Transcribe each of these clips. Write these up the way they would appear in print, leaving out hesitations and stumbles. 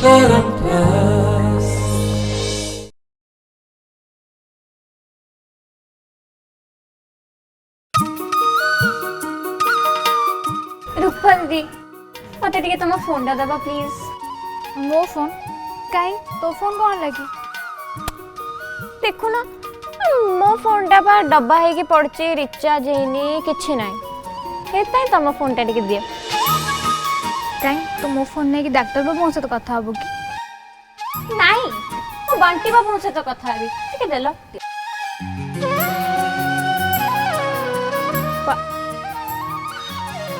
रूपल दी मत टे तुम फोन टा दबा प्लीज। मो फोन कहीं तो फोन कौन लगी देखु ना मो फोन टा बा डब्बा है कि पड़चे रिचार्ज हेनी किछि नाही एताई तुम फोन टा टिके दियो। कहीं तो मो फोन नहीं कि डॉक्टर बाबू सहित कथा हबो कि नाही मो बंटी बाबू से तो कथा हेबी टिके देलो।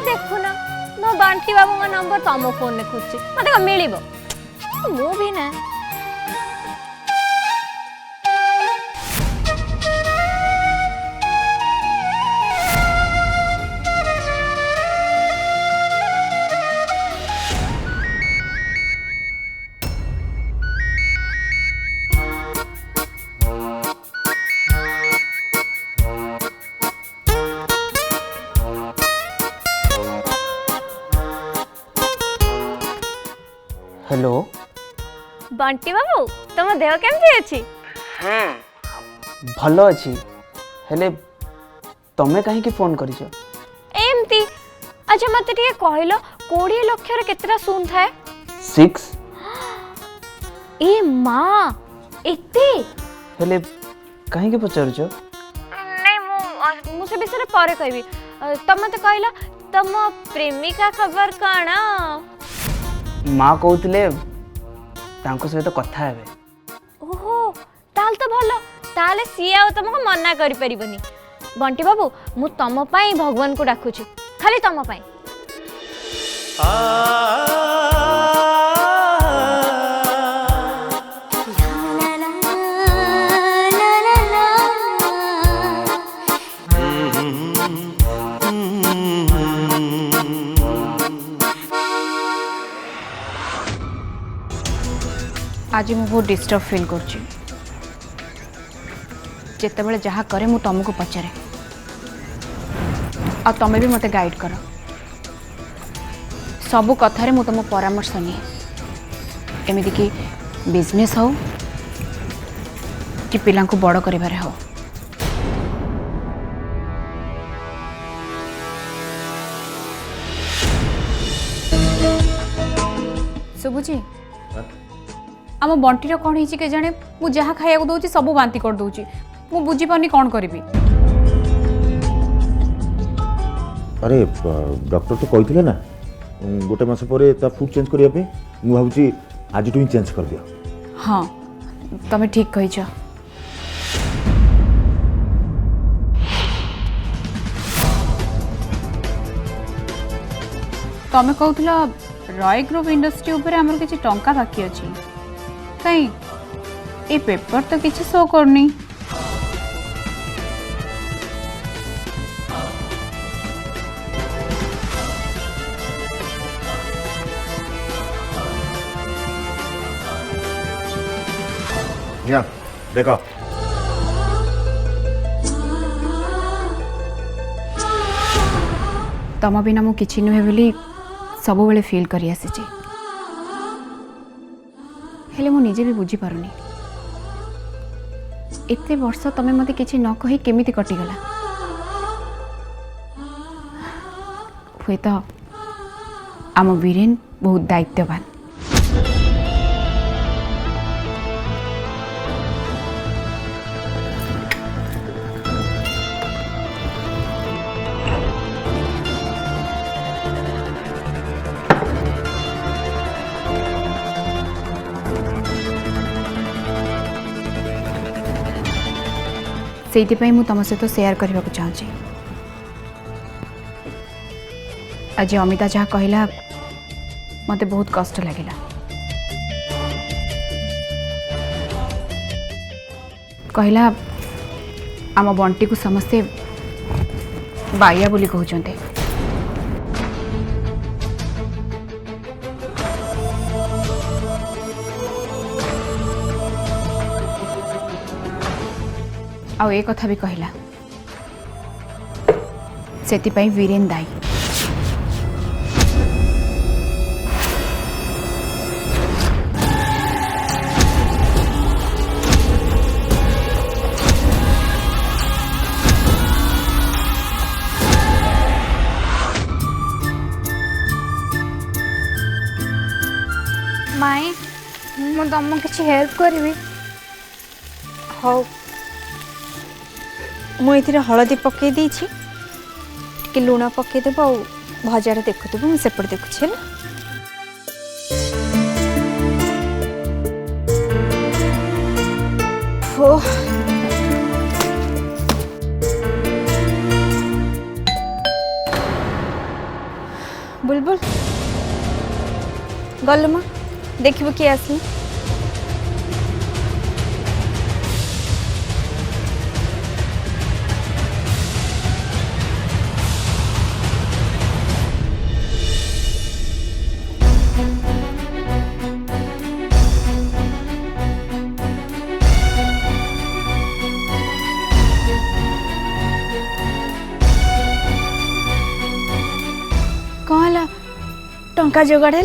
देखु ना मो बंटी बाबू का नंबर तुम फोन में खोजছি मते का मिलिबो मो भी ना। हेलो बंटी बाबू तुम देह केमती अछि? भल अच्छी हेले तमे कहीं फोन करिछ? एमती अच्छा मत टिके कहलो 20 लाख रे केतरा सुन थाए? 6 ए मां एते हेले कहीं पचारुछ? नहीं मु से विषय पर कहबी तुम तो कहला तुम प्रेमिका खबर काना माँ कहते सहित कथा हेबे। ओहो ताल तो भलो ताले सी आ तुमको मना करि परिबनी। बंटी बाबू मु तुम पई भगवान को डाकुची खाली तुम पई। आज मु बहुत डिस्टर्ब फील करछि जेतेबेले जहा करे मु तुमको पचारे आ तमे भी मते गाइड कर सबु कथारे मु तुम परामर्श निए एमिति कि बिजनेस हो कि पिला को बड़ करिबारे हो। सुबुची आम बंटीर कौन हो के जाने मु जहाँ खाया दूची सब बांती कर दूची मु बुझी पानी कौन करी। अरे डॉक्टर तो कहते ना गोटे मास पर फुड चेंज करने मुझे भावी आज ही चेंज कर दिया। हाँ तमें ठीक कही तमें कहला रॉय ग्रुप इंडस्ट्री उपरे हमर किछि टंका बाकी अछि कहीं ए पेपर तो किसी शो करनी। देखो तम बिना मु किछि नुहे बोली सब बेले फील करी आसी हेले मु निजे भी बुझी पारुनी एते वर्ष तमे मते किछि न कहि केमिति कटिगला। हुए तो आम वीरेन बहुत दायित्ववान। से मु तुम सहित शेयर करने को चाहूँगी। आज अमिता जहाँ कहला मते बहुत कष्ट लगिला। कहला आम बंटी को समस्ते बाया बोली कहते आ ए कथा भी कहला सेतिपाई वीरेन दाई। माई मु तुम किसी हेल्प करी हौ मुझे हलदी पकई देछि टिके लुण पकईदेव आ भजार देखुव मुझे सेपटे देखुची है हो बुलबुल गल माँ देखिए किए आसली कौन है टंका जोगाड़ है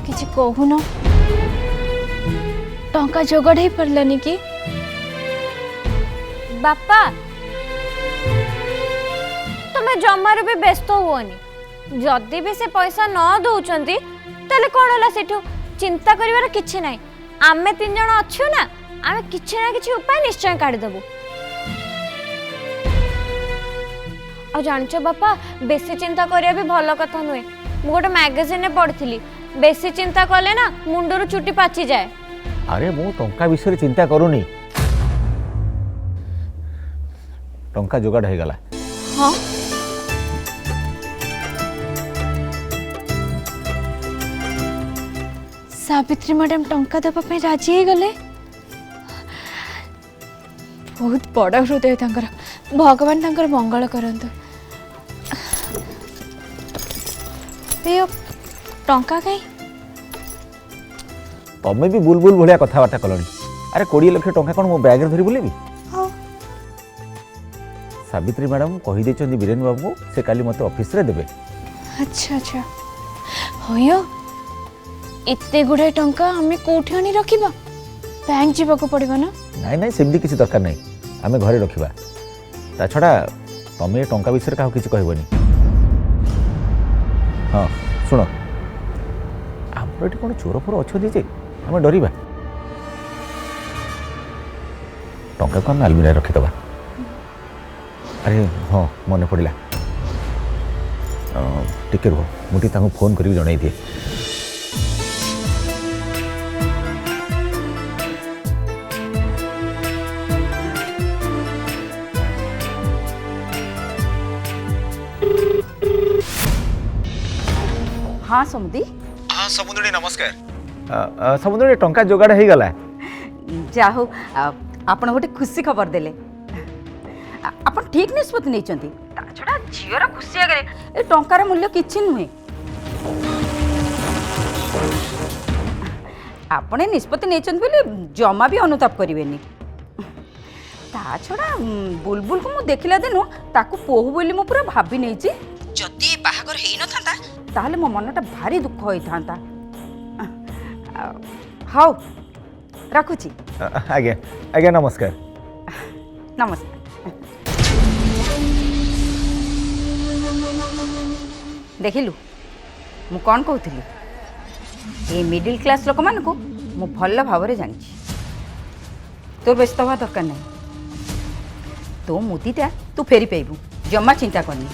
किसी कहून टंका जोगाड़ हो पारानी कि बापा तुम्हें जमार भी व्यस्त हुओनी जदि भी से पैसा न दौरान ताले कौन है सेठू चिंता करिवार किछि नाही आमे 3 जण अच्छु ना आमे किछि ना किछि उपाय निश्चय काढी देबु आ जानछ बापा बेसी चिंता करिया भी भलो कथा नुए मु गोटे मैगजीन में पढ़िथिली बेसी चिंता कले ना मुंडरू चुटी पाची जाए अरे मु टंका विषय चिंता करूनी टंका जोगाड़ हो गला हाँ सावित्री मैडम टंका देवा राजी हो गले बहुत बड़ हृदय तांकर भगवान तांकर मंगल करंतु टंका कहीं तमें भी बुलबुल भाया कथबार्ता कलनी अरे 20 लाख टंका कौन मो बैग धरी बुलेबी सावित्री मैडम कही देछन बीरेन बाबू से काली मते ऑफिस रे देबे अच्छा अच्छा होयो इतने गुड़ाए टंका आमे कोठी आनी रखिबा बैंक जीवा को पड़िबा ना नाई नाई सेमती किसी दरकार नहीं आमे घरे रखिबा ता छड़ा तमे टंका विषय काहू किछि कहबनी हाँ सुनो हमर एठी कोन चोर फोर अच्छो जे आमे डरिबा टंका को हम अलमीरा रखि दबा अरे हाँ मन पड़ा टिके रुह मुझे फोन कर जन दिए हाँ समुदी हाँ समुद्री नमस्कार समुद्री टंका जोगाड़ हो गला जाहु आपण गोटे खुशी खबर देले आपण ठीक निष्पत्ति नहीं चंती छड़ा झीर खुशी आगे ए टंकार मूल्य किछि नुहे आपने निष्पत्ति नहीं चंती बोली जमा भी अनुताप करिवेनी ता छड़ा बुलबुल को मु देखिला दिनु ताकू पोहु बोली मु पूरा भाबी नहीं छी जदी बाहागर हेई न थांता ताहले मो मनटा भारी दुख होई थांता हाउ रखुची आज्ञा आज्ञा नमस्कार नमस्कार देखिलु मु कौन कहूली ये मिडिल क्लास लोक मान को मु भल भाव जानी तोर व्यस्त हवा दरकार नहीं तो मुदीटा तू फेरी पाइबू जमा चिंता करनी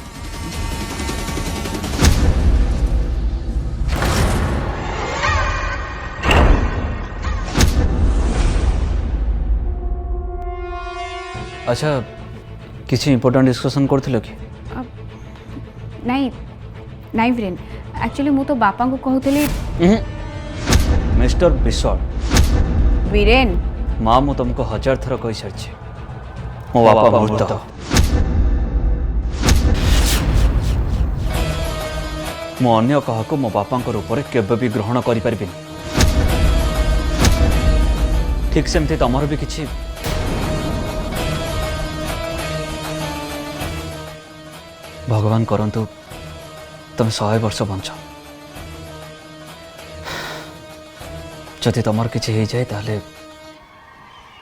अच्छा किसी इंपोर्टेंट डिस्कशन करथिलो कि नहीं नहीं वीरेन एक्चुअली मु तो बापा को कहूली मिस्टर विश्वाल वीरेन माँ मु तुमको 1000 थर कही सारी मो बापा मृत मु अन्य काहाको मो बापा रूप में केवे भी ग्रहण करि परिबिनी ठीक सेमती तमर भी किछि भगवान करंतु तुम 100 वर्ष बंच जदि तुमर किसी हो जाए ताले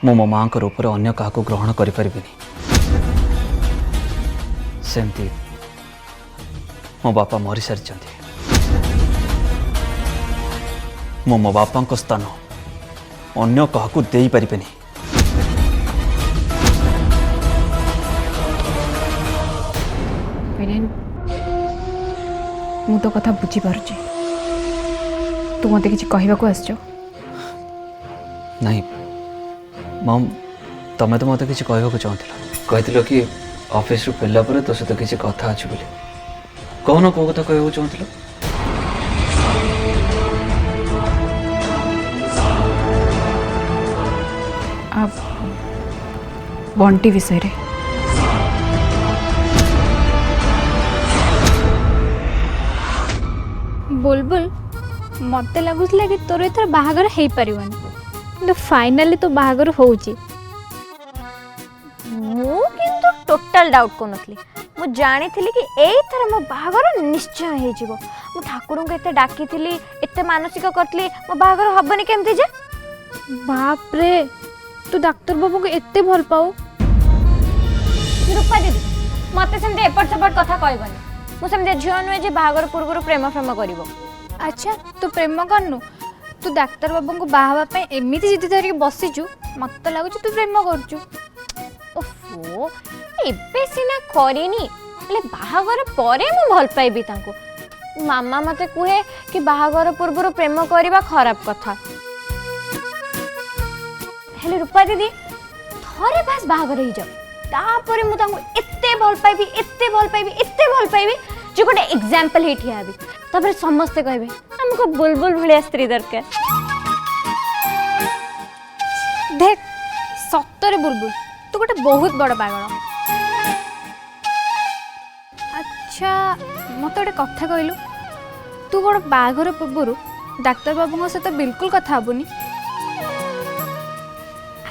मो माँ रूप में अन्य क्या ग्रहण करें सेमती मो बापा मरी सारी मो बापा स्थान अन्य क्या दे पारे मु तो कथा बुझीपारुची तू मत कि कहवाक आस नहीं मम तमें तो मत कि कहवाक चाहूल कही कि ऑफिस रू फेरला पर तो सहित किसी कथा अच्छी बोली कौन कौ कथा कहवाक चाहूल बंटी विषय रे बुलबुल मत लगुला कि तोर एथर बाहागर हो पारिबनी किंतु फाइनली तो बाहागर होउची मु किंतु टोटल डाउट कोनथली मु जानी थी कि एई थर मो बाहागर निश्चय हे जिवो मु ठाकुर को एते डाकी थी एते मानसिक करतली मो बाहागर हबनी केमती जे बाप रे तू डाक्टर बाबू को एते भल पाऊ रूपा दीदी मत सेमते एपट सेपट कथा कहबनी मु सेमते झियो नुहे जे बाहागर पूर्व प्रेम फ्रेम करिवो अच्छा तू प्रेम करनु तू डाक्टर बाबू को बाहावा पे एमिति जिद्द धरिक बसीचु मत लगुच तू प्रेम करचु ओफो एबे सिना करिनी ले बाहागर परे मु भल पाइबी तांको मामा मते कुहे कि बाहागर पूर्व प्रेम करबा खराब कथा हेले रूपा दीदी थरे बास बाहागर ही जाओ तापरे मु तांको एत्ते भल पाइबी जो गोटे एग्जांपल ही ठिया भी तापर समस्ते कहबे हमको बुलबुल भलिया स्त्री दरकार देख सत्तरे बुलबुल तू गोटे बहुत बड़ पागल अच्छा मत गोटे कथा कहलु तू गोटे बाघर पूर्व डाक्तर बाबू सहित बिल्कुल कथा हबुनी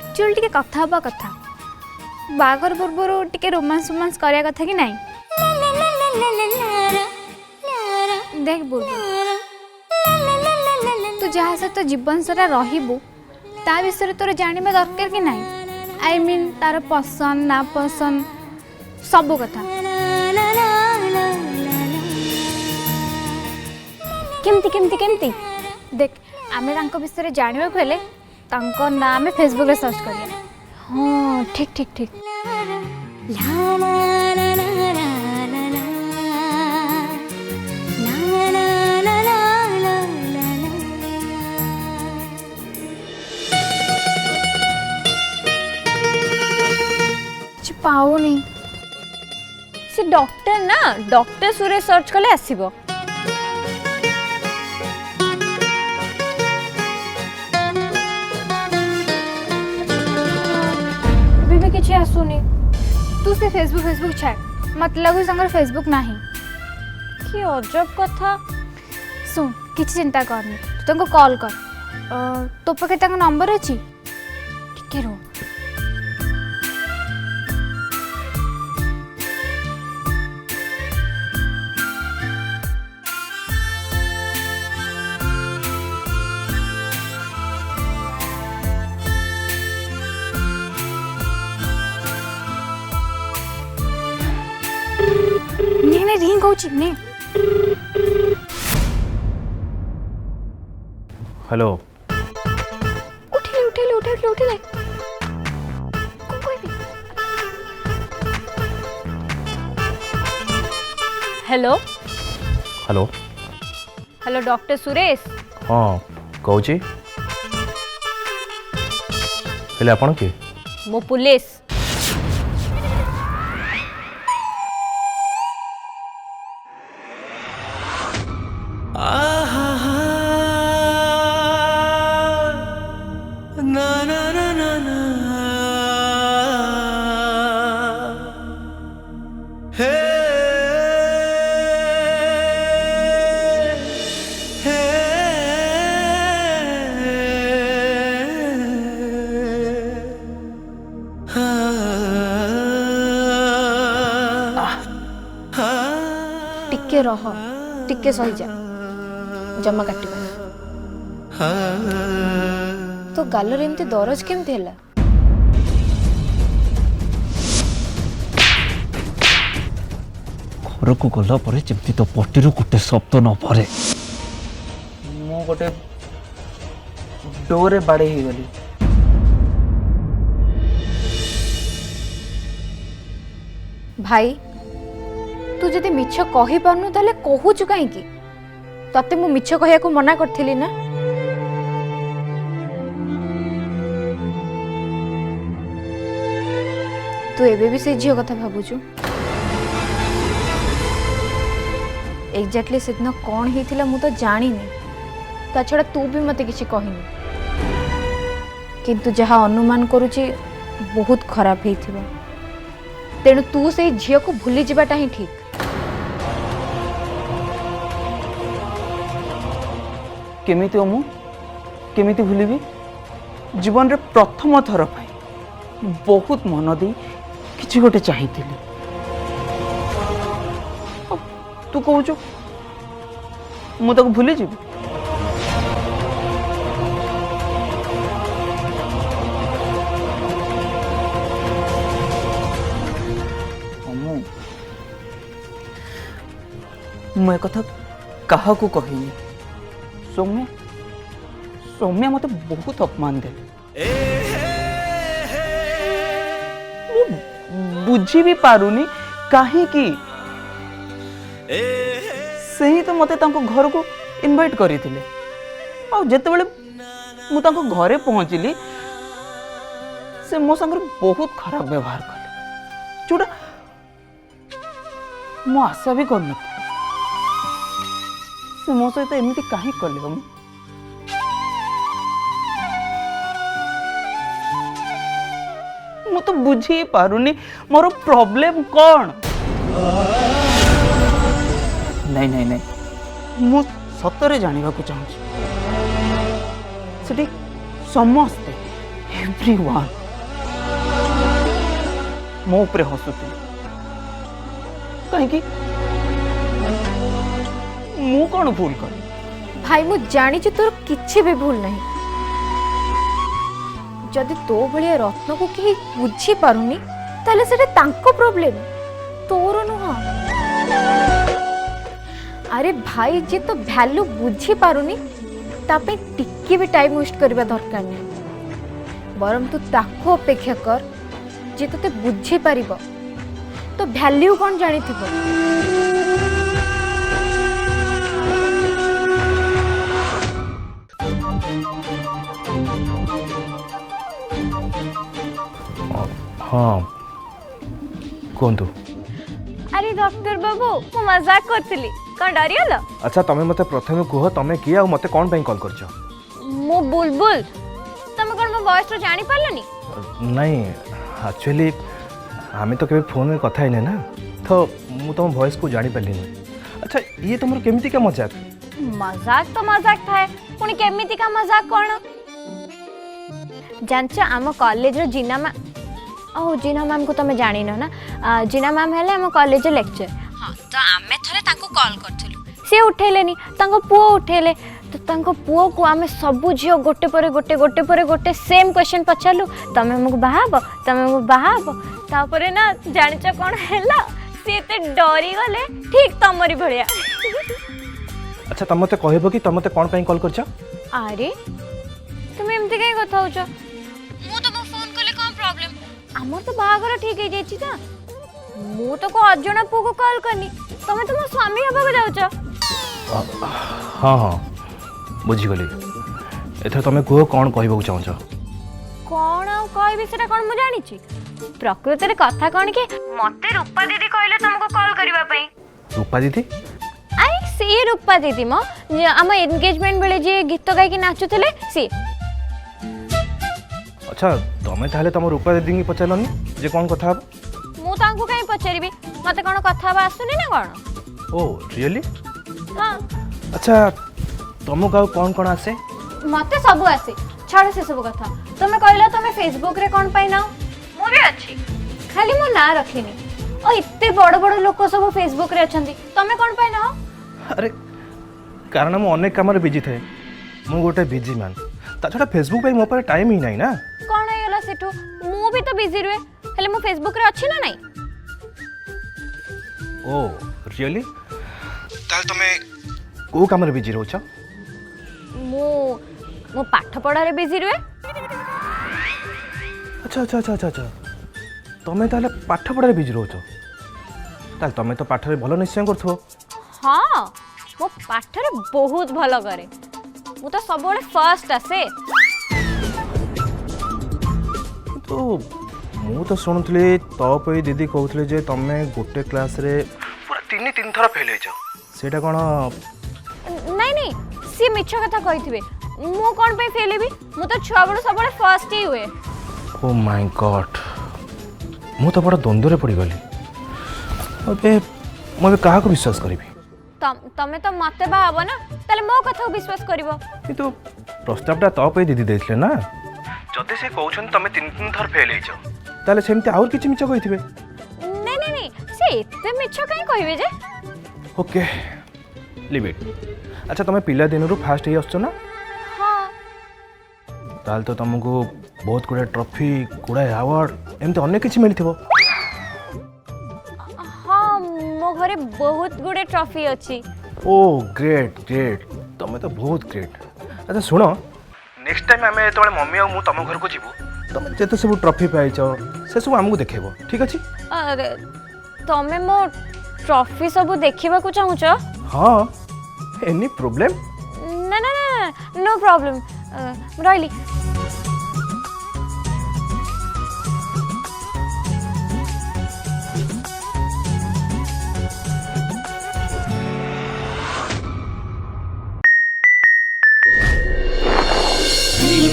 एक्चुअली टिके कथा हबा कथा बाघर पूर्व टिके रोमांस रोमांस करिया कथा कि नहीं देख बुलबुल तू जहाँ सहित जीवन सारा रहिबू ता विषय तोर जानिबा दरकार कि नहीं आई मीन तार पसंद ना पसंद सब कथा केमती केमती केमती देख आमे तांको विषय जानिबा हेले तांको ना आमे फेसबुक रे सर्च करिया हाँ ठीक ठीक ठीक पाऊनी से डॉक्टर ना डॉक्टर सुरेश सर्च कले आसीबो भी किसी आसुनी तू से फेसबुक छाड़ मत लगु संगर फेसबुक नहीं कि अजब कथा सुन किसी चिंता करनी तू तुमको कॉल कर तो पाखे तांको नंबर अच्छी टिके रो ने रिंग होची ने हेलो उठिले कोई भी hello hello hello doctor Suresh हाँ कौची हेले आपण के मो पुलिस हाँ टिके रह टिके सही जा जमा काटिबा तो गालर एमती दरज केमती हैला घर को गला पर जमती तो पटीरू गोटे शब्द न पड़े ମୁଁ ଗୋଟେ ଡୋରେ ବାଡ଼େଇ ହେଇଗଲି। भाई तू जदि मिछ कहि पारनु ताले कहूचु काहे की तते मु मिछ कहिया को मना करथिली ना तू एबे भी से झियो कथा भाबुचु एग्जैक्टली सेदिन कौन होता मु तो जानी ता छड़ा तू भी मते किसी कहनी किंतु जहाँ अनुमान करुची बहुत खराब होइथिबा तेणु तू से झील को भूली जावाटा ही ठीक केमिति ओ मु केमिति भूलिबी जीवन रे प्रथम थर पाई बहुत मन दे किछि गोटे चाहिथिली तू कहूचु मु ताको भूली जीवी मैं कथा कहा को कहनी सौम्या सौम्या मते बहुत अपमान दे बुझी भी पारुनी काहे की सही तो मते तांको घर को इनवाइट करिथिले आ जते बेले मु तांको घरे पहुंचली से मो संग बहुत खराब व्यवहार कले जोटा मो आशा भी करन से मो सहित एमती काहे कले हम मु तो बुझी पारुनी मोर प्रॉब्लम कौन नहीं नहीं नहीं मु सतरे जानिबा को चाहूँ सेठी समस्ते एवरीवन मो उपरे हसुथिले कहीं मु कौन भूल कर भाई मु जानी तोर किछि भी भूल नहीं जदि तो भलिया रत्न को कहीं बुझी पारुनी ताले सेटा तांको प्रॉब्लम तोर नुह अरे भाई जे तो वैल्यू बुझी पारुनी तापे टिके भी टाइम वेस्ट करबा दरकार नहीं बरम तू ताको अपेक्षा कर जे तते बुझी पारिबो तो वैल्यू कौन जानी थिबो हाँ कहतु अरे डॉक्टर बाबू मु मजाक करथिली कौन डरियलो अच्छा तमें मते प्रथमे कह तमें किए आ मते कौन कॉल करछ मु बुलबुल तमे कोन मो वॉइस तो जानी पारलनी नहीं एक्चुअली आमे तो कभी फोन में कथा ही ना तो मु तुम वॉइस को जानी पारली नहीं अच्छा ये तुम केमिति का मजाक मजाक तो मजाक थाए पुणी केमिति का मजाक कोन जानछ आम कॉलेज रो जीना मैम ओ जीना मैम को तमे जानी न ना जीना मैम हेले आम कॉलेज लेक्चर हां तो आमे थरे ताको कॉल करथलु से उठेलेनी तांको पुओ उठेले तो तांको पुओ को आमे सब झियो गोटे परे गोटे सेम क्वेश्चन पछालु तमे हमको बाहाबो तमे हमको बाहाबो तापरे ना जानिछ कोन हैला से ते डरी गले ठीक तमरी भलिया अच्छा तुम मते कहबो कि तुम मते कौन पे कॉल करछ अरे तुम एमती कहीं कथा होछ मु तो फोन कले कोन प्रॉब्लम हमर तो बाहागर ठीक है जेछि ता मु तो को अजणा पु को कॉल करनी तमे तो मो स्वामी हबा को जाउछ हाँ हाँ बुझीगली एथर तुम कह कौन कहबो चाहछ कौन आ कहबी सेटा कोन मु जानि छी प्रकृति रे कथा कोन के मते रूपा दीदी कहले तुमको कॉल करबा पई रूपा दीदी अरे से रूपा दीदी मो हम एंगेजमेंट बेले जे गीत गाई के नाचुथिले से अच्छा तुम ताहले तुम रूपा दीदी की पचारलनी जे कौन कथा हब मु तांको काई पचारिबी मते कोन कथा बा आसुनी ना कोन ओ रियली हां अच्छा तुमको कौन कौन आसे मते सब आसे छाड़ से सब कथा तुमे कहला तुमे फेसबुक रे कोन पाई ना मु भी अछि खाली मो ना रखिनी और इतने बड़ बड़ लोक सब फेसबुक रे अछंती तमे कोन पाइ ना अरे कारण मु अनेक काम बिजी थाए मु गोटे बिजी मैन ता छड़ा फेसबुक पे मो पर टाइम ही नहीं ना कोन हेला सेठू मु भी तो बिजी रुए हेले मु फेसबुक रे अछि ना नहीं ओ रियली ताल तमे को काम रे बिजी रहउछ मु मु पाठ पढ़ा रे बिजी रुए अच्छा अच्छा अच्छा अच्छा अच्छा तमे ताले पाठ पढ़ारे बिजी रहउछ ताल तमे तो पाठ रे भलो निश्चय करथो हाँ मो पाठ रे बहुत भलो करे मु तो सब बड़े फर्स्ट आसे तो मु तो सुनुथली तो पे दीदी कहउथले जे तमे गोटे क्लास रे पूरा तीन थरा फेल होइछ सेटा कोन नहीं नहीं सी मिछ कथा कहिथिबे मु कोन पे फेल हेबी मु तो छुआ बड़ सब बड़े फर्स्ट ही हुए ओ माय गॉड मु तो बड़ा द्वंद्व पड़ी गली अबे मैं क्या विश्वास करी तमे तो मते बाहब ना ताले मो कथा विश्वास करिवो किंतु प्रस्तावटा तो पे दीदी देथिले ना जदि से कहउछन तमे तीन थर फेल हेइछो ताले सेमते और किछि मिछ कहिथिबे नहीं नहीं नहीं से एते मिछ काई कहिबे जे ओके लीव इट अच्छा तमे पिला दिनरु फास्ट हे आछो ना हां ताल तो तुमको बहुत गुड़ा ट्रॉफी गुड़ा अवार्ड एमते अनेक किछि मिलथिबो हाँ मो घरे बहुत गुडे ट्रॉफी अछि ओ ग्रेट ग्रेट तमे तो बहुत ग्रेट अच्छा सुनो नेक्स्ट टाइम आमे तोळे मम्मी और मु तम घर को जीवु तमे जेते सब ट्रॉफी पाइछो से सब हमकु देखेबो ठीक अछि अरे तमे मो ट्रॉफी सब देखिबा को चाहूछ हां एनी प्रॉब्लम ना ना ना नो प्रॉब्लम रहिली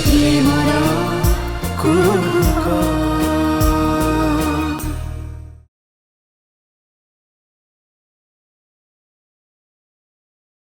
प्रेमरा कुरुका